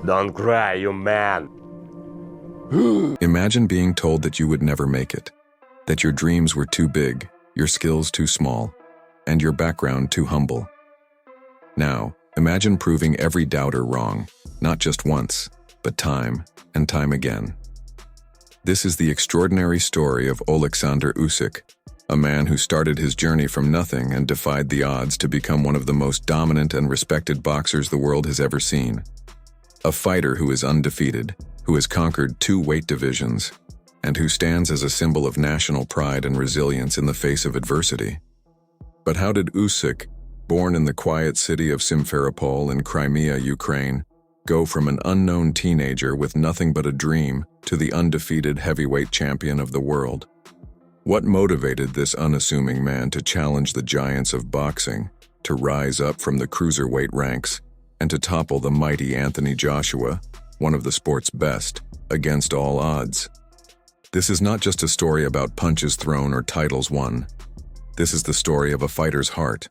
Don't cry, you man. Imagine being told that you would never make it, that your dreams were too big, your skills too small, and your background too humble. Now, imagine proving every doubter wrong, not just once, but time and time again. This is the extraordinary story of Oleksandr Usyk, a man who started his journey from nothing and defied the odds to become one of the most dominant and respected boxers the world has ever seen. A fighter who is undefeated, who has conquered 2 weight divisions, and who stands as a symbol of national pride and resilience in the face of adversity. But how did Usyk, born in the quiet city of Simferopol in Crimea, Ukraine, go from an unknown teenager with nothing but a dream to the undefeated heavyweight champion of the world? What motivated this unassuming man to challenge the giants of boxing, to rise up from the cruiserweight ranks, and to topple the mighty Anthony Joshua, one of the sport's best, against all odds? This is not just a story about punches thrown or titles won. This is the story of a fighter's heart,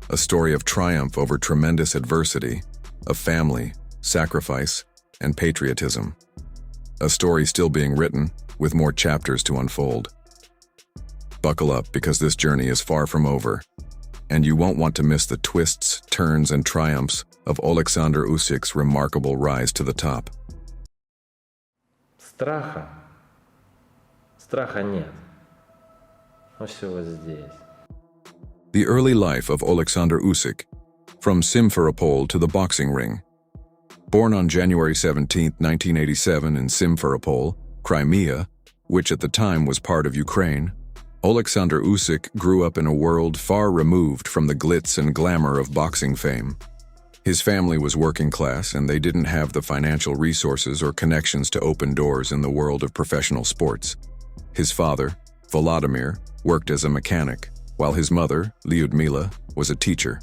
a story of triumph over tremendous adversity, of family, sacrifice, and patriotism. A story still being written, with more chapters to unfold. Buckle up, because this journey is far from over, and you won't want to miss the twists, turns, and triumphs of Oleksandr Usyk's remarkable rise to the top. Страха нет. Все вот здесь. The early life of Oleksandr Usyk, from Simferopol to the boxing ring. Born on January 17, 1987 in Simferopol, Crimea, which at the time was part of Ukraine, Oleksandr Usyk grew up in a world far removed from the glitz and glamour of boxing fame. His family was working class, and they didn't have the financial resources or connections to open doors in the world of professional sports. His father, Volodymyr, worked as a mechanic, while his mother, Lyudmila, was a teacher.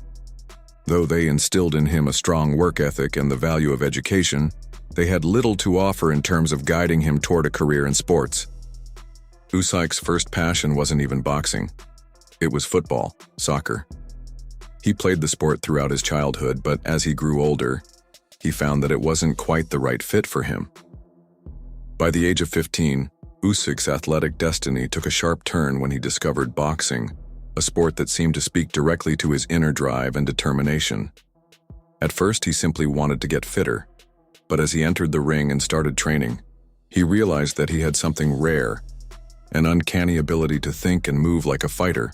Though they instilled in him a strong work ethic and the value of education, they had little to offer in terms of guiding him toward a career in sports. Usyk's first passion wasn't even boxing. It was football, soccer. He played the sport throughout his childhood, but as he grew older, he found that it wasn't quite the right fit for him. By the age of 15, Usyk's athletic destiny took a sharp turn when he discovered boxing, a sport that seemed to speak directly to his inner drive and determination. At first, he simply wanted to get fitter, but as he entered the ring and started training, he realized that he had something rare, an uncanny ability to think and move like a fighter.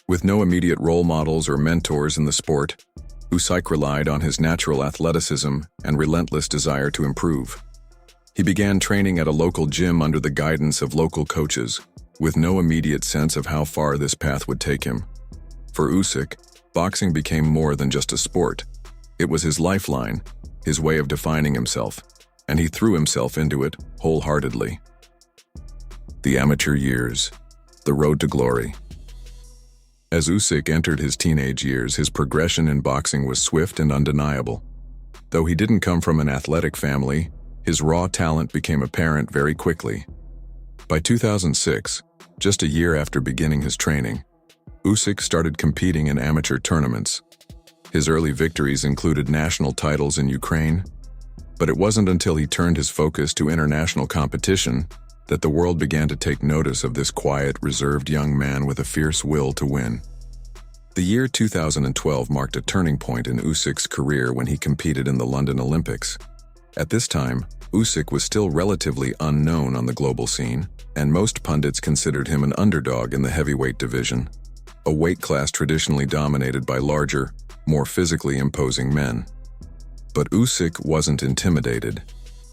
With no immediate role models or mentors in the sport, Usyk relied on his natural athleticism and relentless desire to improve. He began training at a local gym under the guidance of local coaches, with no immediate sense of how far this path would take him. For Usyk, boxing became more than just a sport. It was his lifeline, his way of defining himself, and he threw himself into it wholeheartedly. The amateur years, the road to glory. As Usyk entered his teenage years, his progression in boxing was swift and undeniable. Though he didn't come from an athletic family, his raw talent became apparent very quickly. By 2006, just a year after beginning his training, Usyk started competing in amateur tournaments. His early victories included national titles in Ukraine, but it wasn't until he turned his focus to international competition that the world began to take notice of this quiet, reserved young man with a fierce will to win. The year 2012 marked a turning point in Usyk's career when he competed in the London Olympics. At this time, Usyk was still relatively unknown on the global scene, and most pundits considered him an underdog in the heavyweight division, a weight class traditionally dominated by larger, more physically imposing men. But Usyk wasn't intimidated.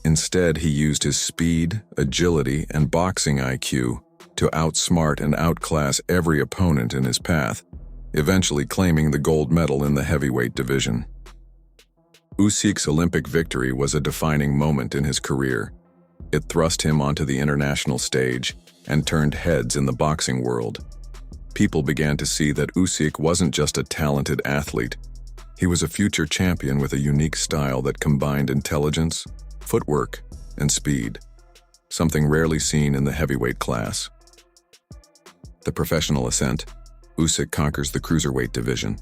Instead, he used his speed, agility, and boxing IQ to outsmart and outclass every opponent in his path, eventually claiming the gold medal in the heavyweight division. Usyk's Olympic victory was a defining moment in his career. It thrust him onto the international stage and turned heads in the boxing world. People began to see that Usyk wasn't just a talented athlete. He was a future champion with a unique style that combined intelligence, footwork, and speed, something rarely seen in the heavyweight class. The professional ascent, Usyk conquers the cruiserweight division.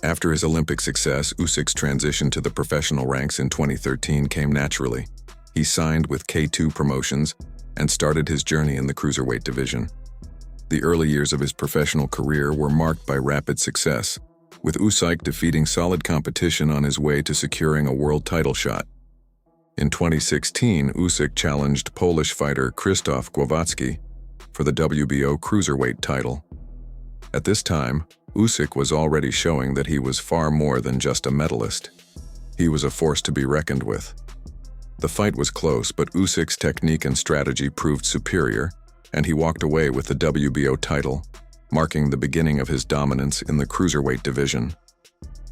After his Olympic success, Usyk's transition to the professional ranks in 2013 came naturally. He signed with K2 Promotions and started his journey in the cruiserweight division. The early years of his professional career were marked by rapid success, with Usyk defeating solid competition on his way to securing a world title shot. In 2016, Usyk challenged Polish fighter Krzysztof Głowacki for the WBO cruiserweight title. At this time, Usyk was already showing that he was far more than just a medalist. He was a force to be reckoned with. The fight was close, but Usyk's technique and strategy proved superior, and he walked away with the WBO title, marking the beginning of his dominance in the cruiserweight division.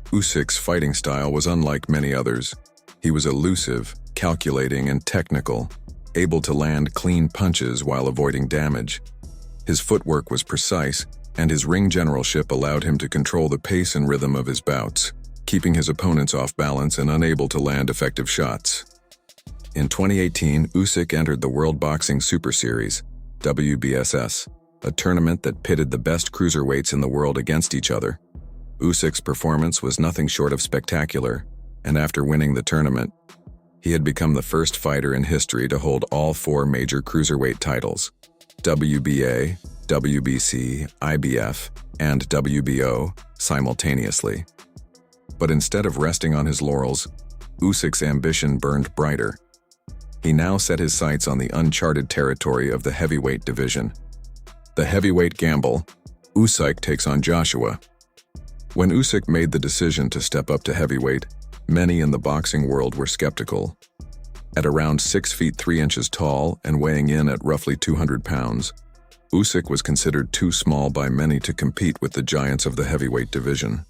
Usyk's fighting style was unlike many others. He was elusive, calculating, and technical, able to land clean punches while avoiding damage. His footwork was precise, and his ring generalship allowed him to control the pace and rhythm of his bouts, keeping his opponents off balance and unable to land effective shots. In 2018, Usyk entered the World Boxing Super Series, WBSS, a tournament that pitted the best cruiserweights in the world against each other. Usyk's performance was nothing short of spectacular, and after winning the tournament, he had become the first fighter in history to hold all 4 major cruiserweight titles: WBA, WBC, IBF, and WBO simultaneously. But instead of resting on his laurels, Usyk's ambition burned brighter. He now set his sights on the uncharted territory of the heavyweight division. The heavyweight gamble, Usyk takes on Joshua. When Usyk made the decision to step up to heavyweight, many in the boxing world were skeptical. At around 6 feet 3 inches tall and weighing in at roughly 200 pounds, Usyk was considered too small by many to compete with the giants of the heavyweight division.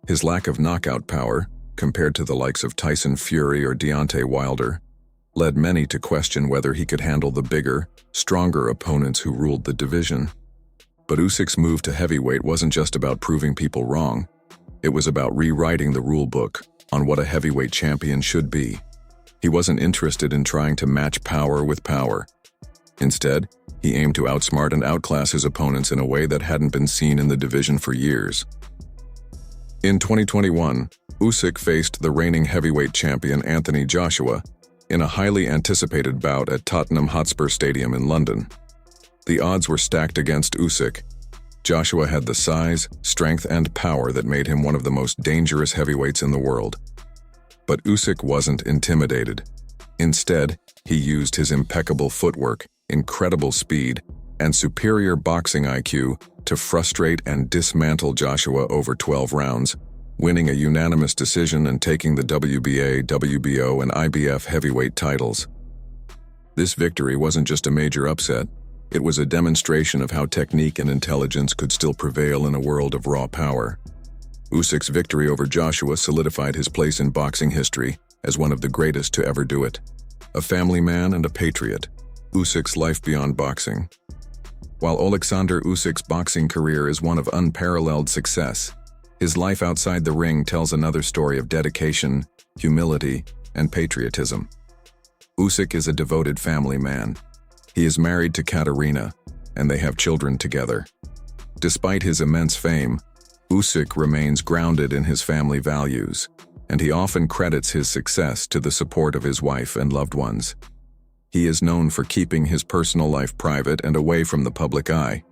His lack of knockout power, compared to the likes of Tyson Fury or Deontay Wilder, led many to question whether he could handle the bigger, stronger opponents who ruled the division. But Usyk's move to heavyweight wasn't just about proving people wrong. It was about rewriting the rule book on what a heavyweight champion should be. He wasn't interested in trying to match power with power. Instead, he aimed to outsmart and outclass his opponents in a way that hadn't been seen in the division for years. In 2021, Usyk faced the reigning heavyweight champion Anthony Joshua in a highly anticipated bout at Tottenham Hotspur Stadium in London. The odds were stacked against Usyk. Joshua had the size, strength, and power that made him one of the most dangerous heavyweights in the world. But Usyk wasn't intimidated. Instead, he used his impeccable footwork, incredible speed, and superior boxing IQ to frustrate and dismantle Joshua over 12 rounds, winning a unanimous decision and taking the WBA, WBO, and IBF heavyweight titles. This victory wasn't just a major upset, it was a demonstration of how technique and intelligence could still prevail in a world of raw power. Usyk's victory over Joshua solidified his place in boxing history as one of the greatest to ever do it. A family man and a patriot, Usyk's life beyond boxing. While Oleksandr Usyk's boxing career is one of unparalleled success, his life outside the ring tells another story of dedication, humility, and patriotism. Usyk is a devoted family man. He is married to Katerina, and they have children together. Despite his immense fame, Usyk remains grounded in his family values, and he often credits his success to the support of his wife and loved ones. He is known for keeping his personal life private and away from the public eye,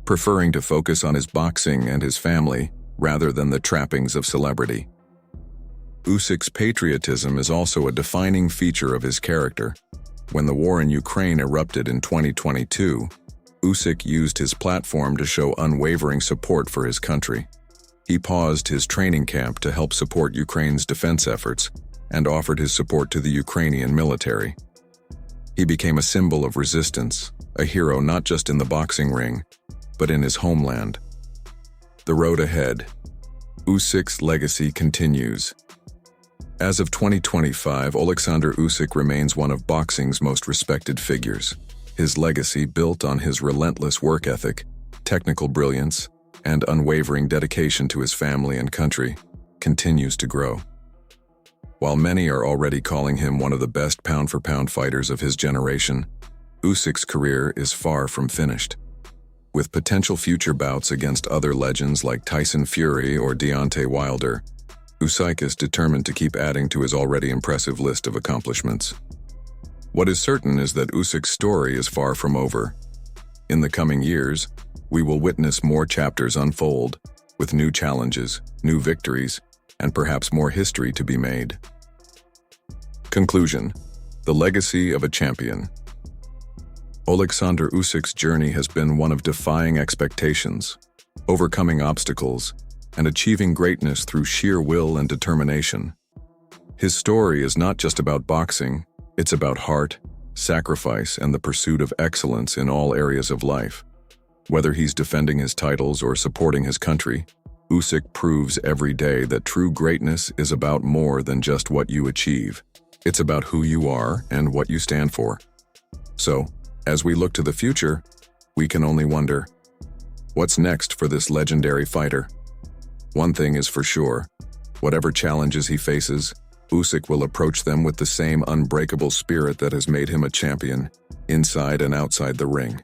preferring to focus on his boxing and his family rather than the trappings of celebrity. Usyk's patriotism is also a defining feature of his character. When the war in Ukraine erupted in 2022, Usyk used his platform to show unwavering support for his country. He paused his training camp to help support Ukraine's defense efforts and offered his support to the Ukrainian military. He became a symbol of resistance, a hero not just in the boxing ring, but in his homeland. The road ahead. Usyk's legacy continues. As of 2025, Oleksandr Usyk remains one of boxing's most respected figures. His legacy, built on his relentless work ethic, technical brilliance, and unwavering dedication to his family and country, continues to grow. While many are already calling him one of the best pound-for-pound fighters of his generation, Usyk's career is far from finished. With potential future bouts against other legends like Tyson Fury or Deontay Wilder, Usyk is determined to keep adding to his already impressive list of accomplishments. What is certain is that Usyk's story is far from over. In the coming years, we will witness more chapters unfold, with new challenges, new victories, and perhaps more history to be made. Conclusion: the legacy of a champion. Oleksandr Usyk's journey has been one of defying expectations, overcoming obstacles, and achieving greatness through sheer will and determination. His story is not just about boxing, it's about heart, sacrifice, and the pursuit of excellence in all areas of life. Whether he's defending his titles or supporting his country, Usyk proves every day that true greatness is about more than just what you achieve. It's about who you are and what you stand for. So, as we look to the future, we can only wonder, what's next for this legendary fighter? One thing is for sure, whatever challenges he faces, Usyk will approach them with the same unbreakable spirit that has made him a champion, inside and outside the ring.